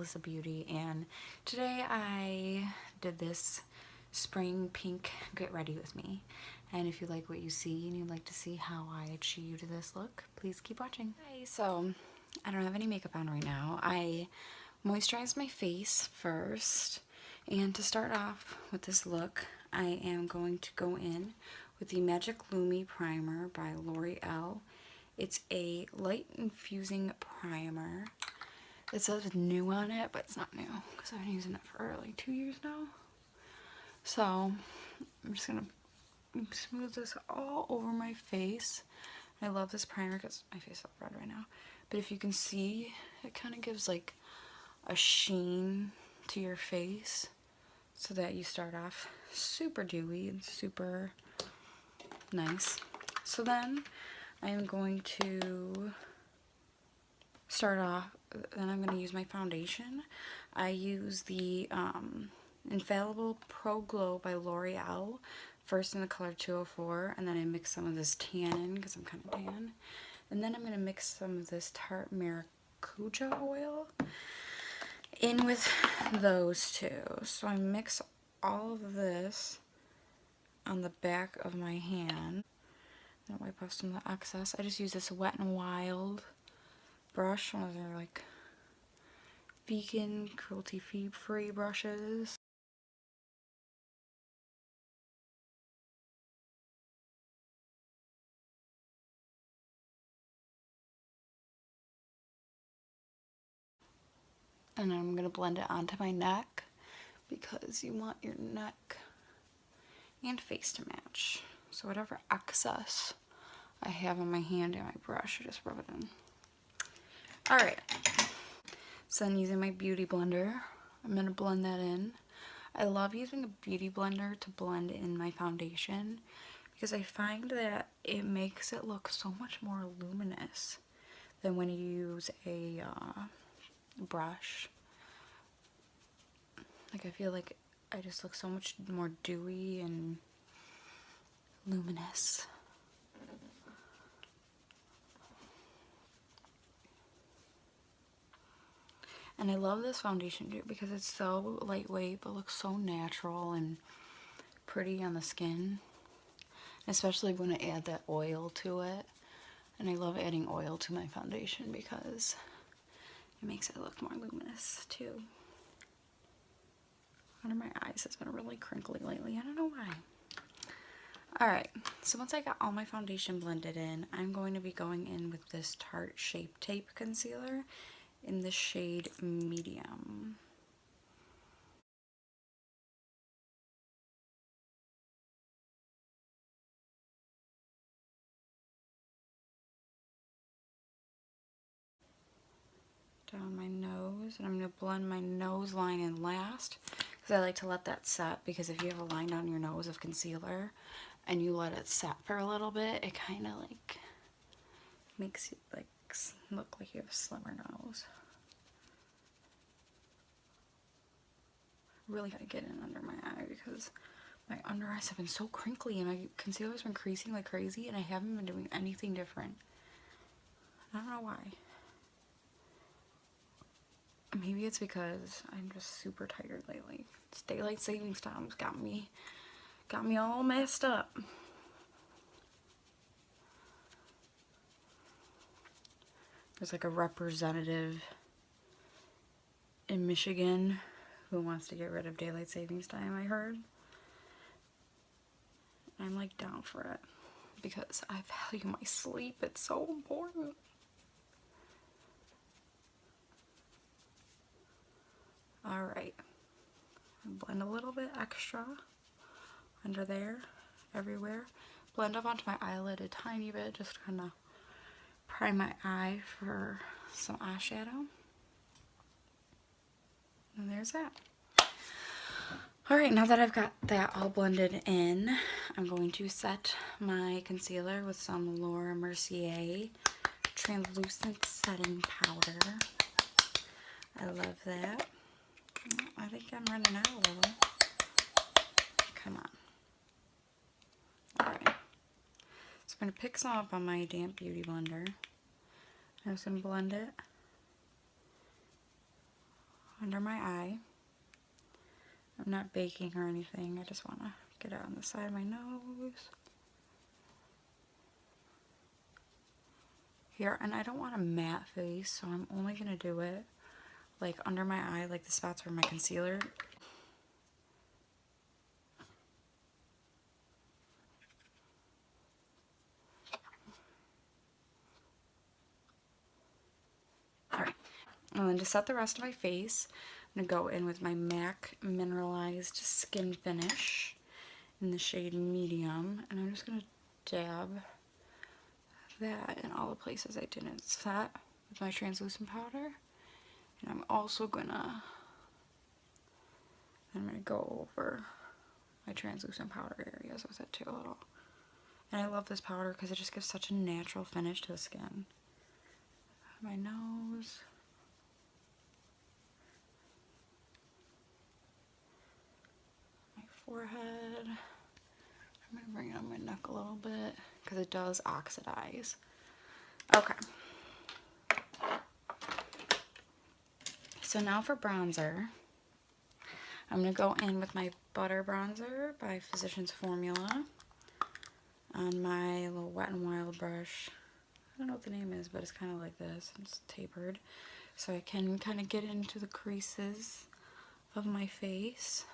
Alyssa Beauty, and today I did this spring pink get ready with me. And if you like what you see and you'd like to see how I achieved this look, please keep watching. Hi, so I don't have any makeup on right now. I moisturized my face first, and to start off with this look, I am going to go in with the Magic Lumi Primer by L'Oreal. It's a light infusing primer. It says new on it, but it's not new because I've been using it for like 2 years now. So I'm just gonna smooth this all over my face. I love this primer because my face is red right now. But if you can see, it kind of gives like a sheen to your face so that you start off super dewy and super nice. So then I am going to start off, then I'm going to use my foundation. I use the Infallible Pro Glow by L'Oreal, first in the color 204, and then I mix some of this tan in because I'm kind of tan. And then I'm going to mix some of this Tarte Maracuja Oil in with those two. So I mix all of this on the back of my hand. And wipe off some of the excess. I just use this Wet n Wild brush, one of their like vegan, cruelty-free brushes. And I'm going to blend it onto my neck because you want your neck and face to match. So whatever excess I have on my hand and my brush, I just rub it in. Alright, so then using my beauty blender, I'm going to blend that in. I love using a beauty blender to blend in my foundation because I find that it makes it look so much more luminous than when you use a brush. Like, I feel like I just look so much more dewy and luminous. And I love this foundation too because it's so lightweight but looks so natural and pretty on the skin. Especially when I add that oil to it. And I love adding oil to my foundation because it makes it look more luminous too. Under my eyes has been really crinkly lately. I don't know why. Alright, so once I got all my foundation blended in, I'm going to be going in with this Tarte Shape Tape concealer in the shade Medium. Down my nose, and I'm going to blend my nose line in last because I like to let that set, because if you have a line down your nose of concealer and you let it set for a little bit, it kind of like makes you like look like you have a slimmer nose. Really gotta get in under my eye because my under eyes have been so crinkly and my concealer's been creasing like crazy and I haven't been doing anything different. I don't know why. Maybe it's because I'm just super tired lately. It's daylight savings time's got me all messed up. There's like a representative in Michigan who wants to get rid of daylight savings time, I heard. I'm like down for it because I value my sleep. It's so important. Alright, blend a little bit extra under there, everywhere. Blend up onto my eyelid a tiny bit, just kind of prime my eye for some eyeshadow. And there's that. Alright, now that I've got that all blended in, I'm going to set my concealer with some Mercier translucent setting powder. I love that. I think I'm running out a little. Come on. Alright. So I'm going to pick some up on my damp beauty blender. I'm just going to blend it under my eye. I'm not baking or anything, I just want to get it on the side of my nose. Here, and I don't want a matte face, so I'm only going to do it like under my eye, like the spots where my concealer. Alright, and then to set the rest of my face, I'm going to go in with my MAC Mineralized Skin Finish in the shade Medium, and I'm just going to dab that in all the places I didn't set with my translucent powder. And I'm also gonna go over my translucent powder areas with it too a little. And I love this powder because it just gives such a natural finish to the skin. My nose. My forehead. I'm gonna bring it on my neck a little bit because it does oxidize. Okay. So now for bronzer, I'm going to go in with my Butter Bronzer by Physicians Formula on my little Wet n Wild brush. I don't know what the name is, but it's kind of like this. It's tapered, so I can kind of get into the creases of my face.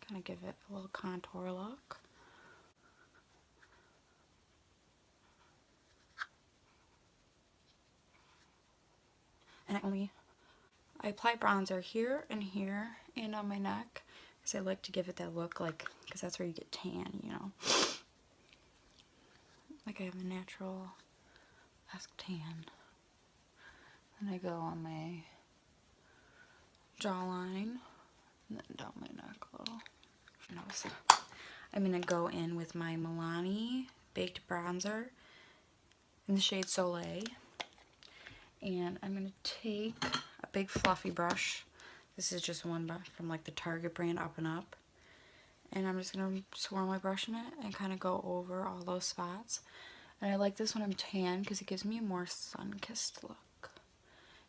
Kind of give it a little contour look. And I apply bronzer here and on my neck because I like to give it that look, like, because that's where you get tan, you know. Like I have a natural-esque tan. Then I go on my jawline and then down my neck a little. I'm going to go in with my Milani Baked Bronzer in the shade Soleil. And I'm going to take a big fluffy brush. This is just one from like the Target brand, Up and Up. And I'm just going to swirl my brush in it and kind of go over all those spots. And I like this when I'm tan because it gives me a more sun-kissed look.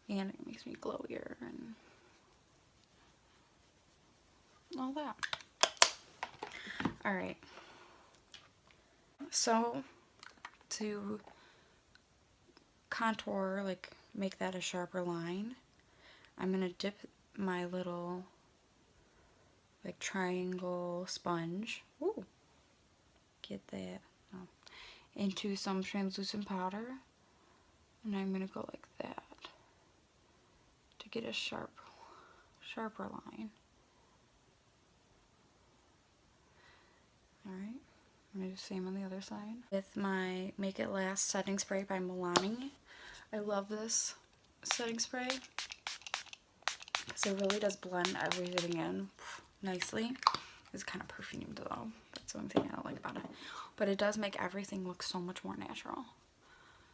And it makes me glowier and all that. Alright. So, to contour, like make that a sharper line, I'm going to dip my little like triangle sponge, ooh, get that, oh, into some translucent powder, and I'm going to go like that to get a sharper line. Alright, I'm going to do the same on the other side. With my Make It Last setting spray by Milani. I love this setting spray because it really does blend everything in nicely. It's kind of perfumed though. That's the only thing I don't like about it. But it does make everything look so much more natural.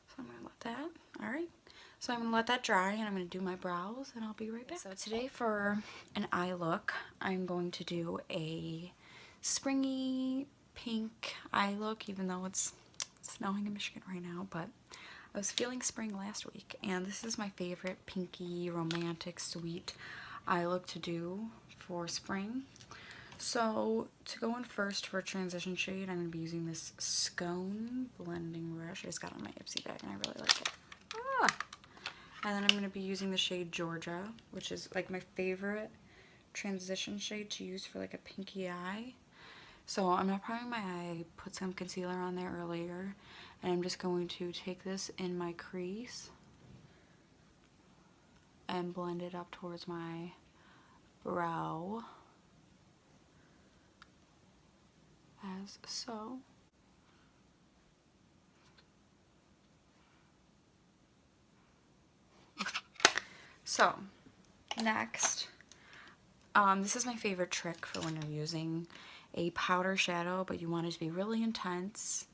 So I'm going to let that, alright. So I'm going to let that dry and I'm going to do my brows and I'll be right back. So today for an eye look, I'm going to do a springy pink eye look, even though it's snowing in Michigan right now, but I was feeling spring last week, and this is my favorite pinky, romantic, sweet eye look to do for spring. So, to go in first for a transition shade, I'm going to be using this Scone blending brush. I just got it on my Ipsy bag, and I really like it. Ah! And then I'm going to be using the shade Georgia, which is like my favorite transition shade to use for like a pinky eye. So I'm not priming my eye, put some concealer on there earlier, and I'm just going to take this in my crease and blend it up towards my brow, as so. So, next, this is my favorite trick for when you're using a powder shadow, but you want it to be really intense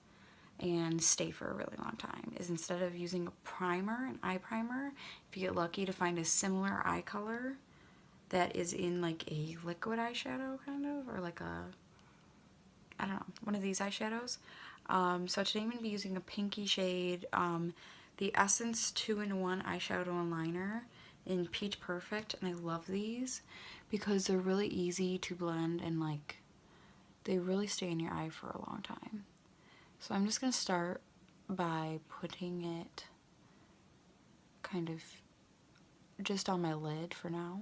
and stay for a really long time, is instead of using a primer, an eye primer, if you get lucky to find a similar eye color that is in like a liquid eyeshadow kind of, or like a, I don't know, one of these eyeshadows. So today I'm going to be using a pinky shade, the Essence 2-in-1 eyeshadow and liner in Peach Perfect, and I love these because they're really easy to blend and like they really stay in your eye for a long time. So I'm just going to start by putting it kind of just on my lid for now.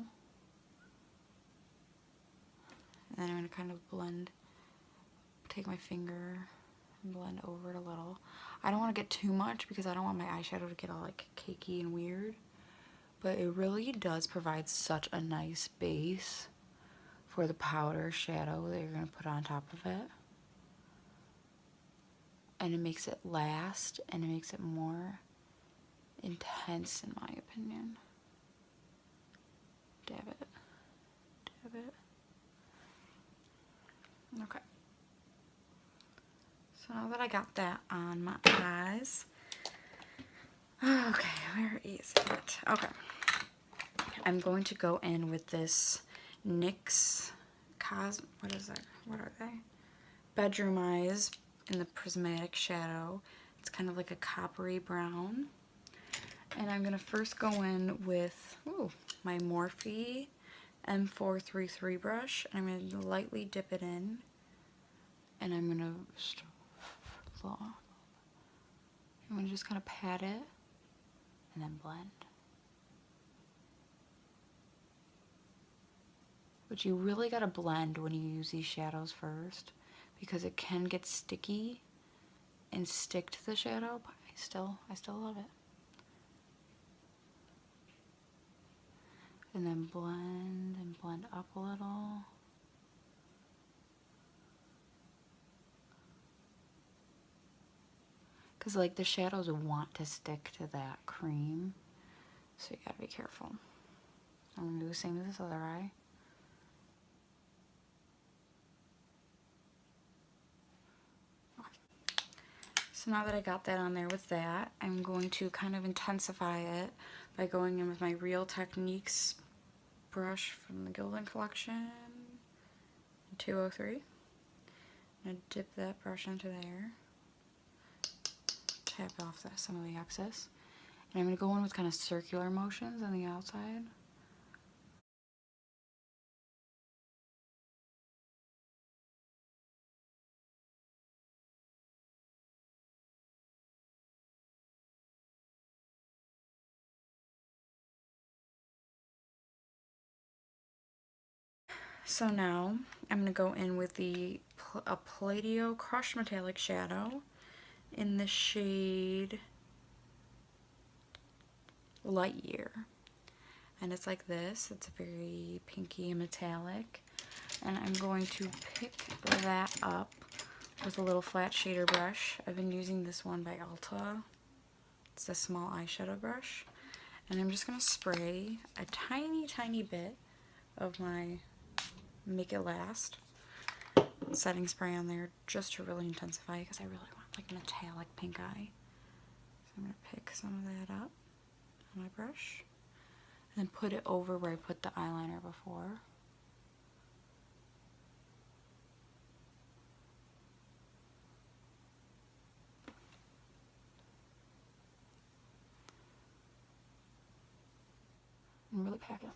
And then I'm going to kind of blend, take my finger and blend over it a little. I don't want to get too much because I don't want my eyeshadow to get all like cakey and weird. But it really does provide such a nice base for the powder shadow that you're going to put on top of it. And it makes it last, and it makes it more intense in my opinion. Dab it. Dab it. Okay. So now that I got that on my eyes, okay, where is it? Okay. I'm going to go in with this NYX what is that? What are they? Bedroom Eyes in the Prismatic Shadow. It's kind of like a coppery brown. And I'm going to first go in with my Morphe M433 brush. And I'm going to lightly dip it in. And I'm going to just kind of pat it and then blend. But you really got to blend when you use these shadows first because it can get sticky and stick to the shadow, but I still love it. And then blend and blend up a little. Because like the shadows want to stick to that cream, so you gotta be careful. I'm gonna do the same with this other eye. So now that I got that on there with that, I'm going to kind of intensify it by going in with my Real Techniques brush from the Gildan collection, 203. I'm going to dip that brush into there, tap off some of the excess, and I'm going to go in with kind of circular motions on the outside. So now I'm going to go in with a Palladio Crushed Metallic Shadow in the shade Light Year. And it's like this. It's very pinky and metallic. And I'm going to pick that up with a little flat shader brush. I've been using this one by Ulta. It's a small eyeshadow brush. And I'm just going to spray a tiny, tiny bit of my Make It Last setting spray on there just to really intensify it because I really want like a metallic pink eye. So I'm going to pick some of that up on my brush and then put it over where I put the eyeliner before. And really pack it.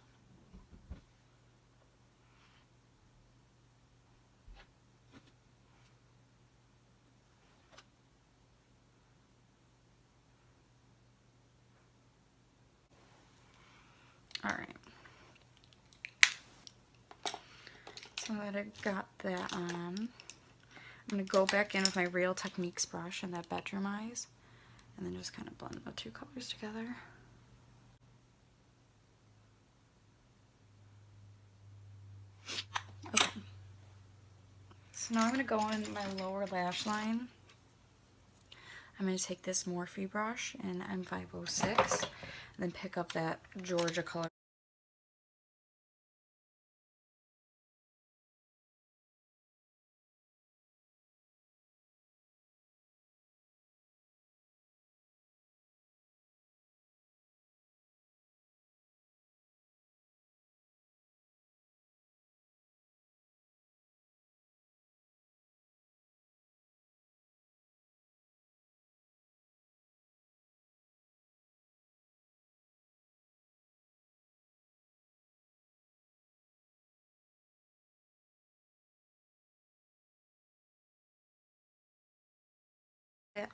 Alright. So that I got that on, I'm going to go back in with my Real Techniques brush and that Bedroom Eyes, and then just kind of blend the two colors together. Okay. So now I'm going to go in my lower lash line. I'm going to take this Morphe brush in M506 and then pick up that Georgia color.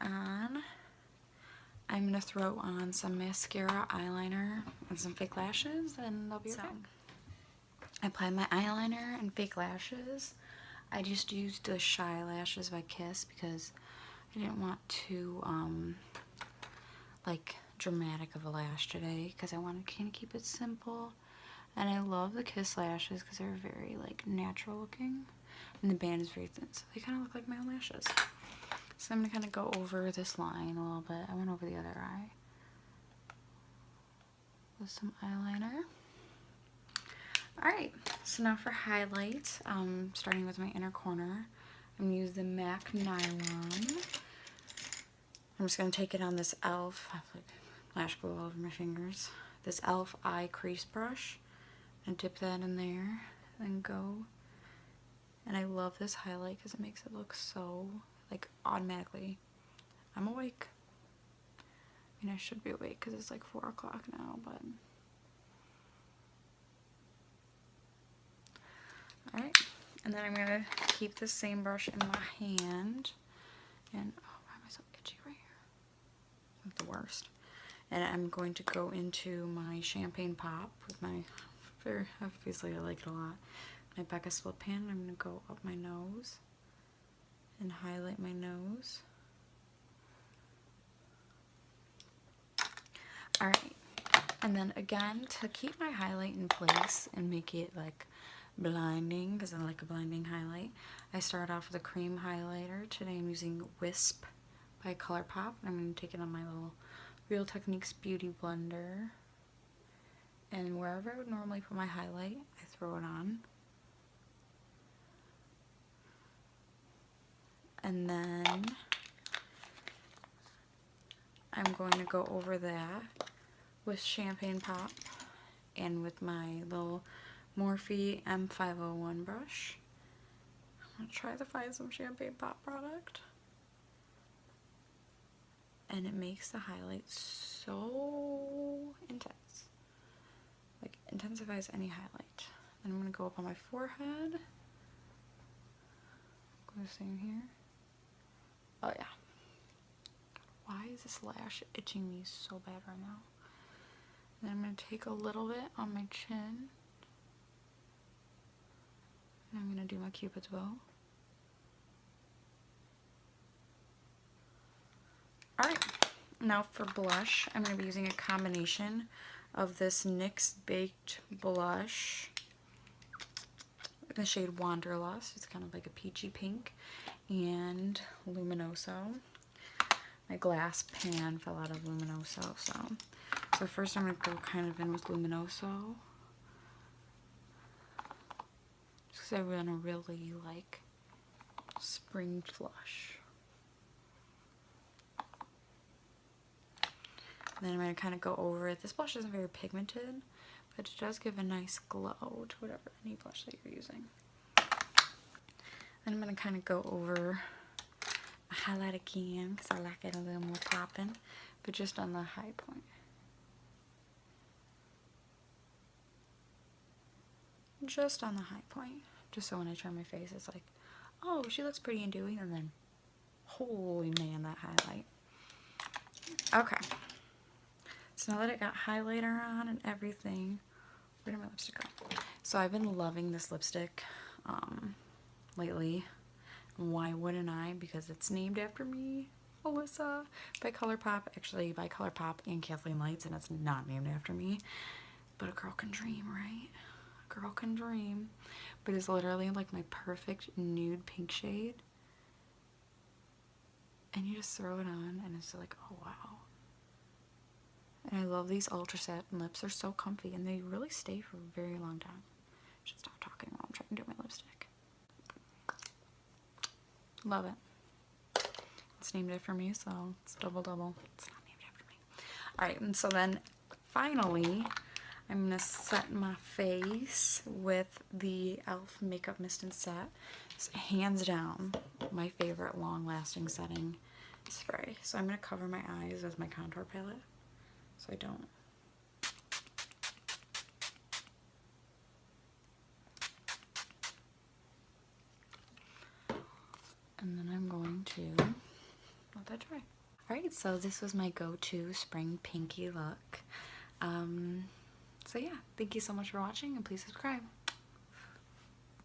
On, I'm gonna throw on some mascara, eyeliner, and some fake lashes, and they'll be okay. I applied my eyeliner and fake lashes. I just used the Shy Lashes by Kiss because I didn't want too like dramatic of a lash today, because I want to kind of keep it simple. And I love the Kiss lashes because they're very like natural looking, and the band is very thin, so they kind of look like my own lashes. So I'm going to kind of go over this line a little bit. I went over the other eye with some eyeliner. Alright, so now for highlights, starting with my inner corner, I'm going to use the MAC Nylon. I'm just going to take it on this e.l.f. I have like lash glue all over my fingers. This e.l.f. eye crease brush, and dip that in there, and go. And I love this highlight because it makes it look so, like, automatically. I'm awake. I mean, I should be awake because it's like 4 o'clock now, but... Alright, and then I'm going to keep the same brush in my hand, and, oh, why am I so itchy right here? Like the worst. And I'm going to go into my Champagne Pop with my, very obviously I like it a lot, my Becca Split Pan. I'm going to go up my nose and highlight my nose. Alright, and then again, to keep my highlight in place and make it like blinding, because I like a blinding highlight, I start off with a cream highlighter. Today I'm using Wisp by Colourpop. I'm going to take it on my little Real Techniques Beauty Blender, and wherever I would normally put my highlight, I throw it on. And then I'm going to go over that with Champagne Pop and with my little Morphe M501 brush. I'm going to try to find some Champagne Pop product. And it makes the highlight so intense. Like, intensifies any highlight. Then I'm going to go up on my forehead. Go the same here. Oh yeah. Why is this lash itching me so bad right now? And then I'm going to take a little bit on my chin. And I'm going to do my Cupid's bow. Alright, now for blush, I'm going to be using a combination of this NYX Baked Blush in the shade Wanderlust. It's kind of like a peachy pink, and Luminoso. My glass pan fell out of Luminoso, so first I'm going to go kind of in with Luminoso, just because I want to really like spring flush. And then I'm going to kind of go over it. This blush isn't very pigmented, but it does give a nice glow to whatever, any blush that you're using. Then I'm going to kind of go over a highlight again, because I like it a little more popping, but just on the high point. Just on the high point. Just so when I turn my face, it's like, oh, she looks pretty and dewy, and then, holy man, that highlight. Okay. So now that I got highlighter on and everything, where did my lipstick go? So I've been loving this lipstick lately. Why wouldn't I? Because it's named after me, Alyssa, by Colourpop. Actually, by Colourpop and Kathleen Lights, and it's not named after me. But a girl can dream, right? A girl can dream. But it's literally like my perfect nude pink shade. And you just throw it on, and it's like, oh wow. And I love these ultra satin lips. They're so comfy, and they really stay for a very long time. I should stop talking while I'm trying to do my lipstick. Love it. It's named after me, so it's double double. It's not named after me. Alright, and so then finally, I'm going to set my face with the e.l.f. Makeup Mist and Set. It's hands down my favorite long-lasting setting spray. So I'm going to cover my eyes with my contour palette, so I don't. And then I'm going to, not that dry. Alright, so this was my go-to spring pinky look. So yeah, thank you so much for watching and please subscribe.